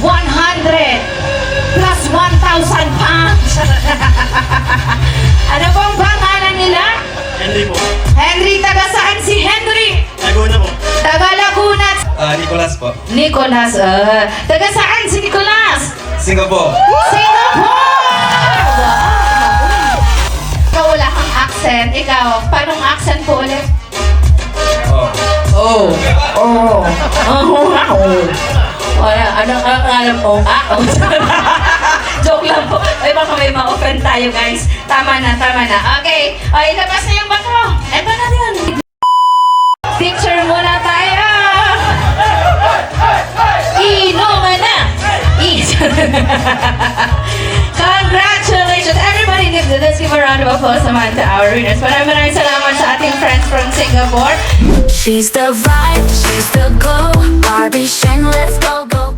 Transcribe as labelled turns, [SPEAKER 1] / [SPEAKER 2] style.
[SPEAKER 1] plus 1,000 pounds. Ano pong pangalan nila?
[SPEAKER 2] Henry po.
[SPEAKER 1] Henry, taga saan si Henry?
[SPEAKER 2] Laguna po.
[SPEAKER 1] Taga Laguna.
[SPEAKER 3] Nicolas po.
[SPEAKER 1] Nicolas, taga saan si Nicolas?
[SPEAKER 3] Singapore.
[SPEAKER 1] Singapore! Wow! Ikaw wala kang accent. Ikaw, paano ang accent po ulit?
[SPEAKER 3] Oh.
[SPEAKER 1] Oh. Oh. Oh. Wala, anong alam mo? Joke lang po. Ay, baka may ma-offend tayo, guys. Tama na, tama na. Okay. Ay, labas na yung bato. Eto na yun. Picture muna tayo. Inuman na. Congratulations, everybody. Let's give a round of applause naman to our winners. Maraming salamat sa ating friends from Singapore.
[SPEAKER 4] She's the vibe, she's the glow. Barbie Shang, let's go, go.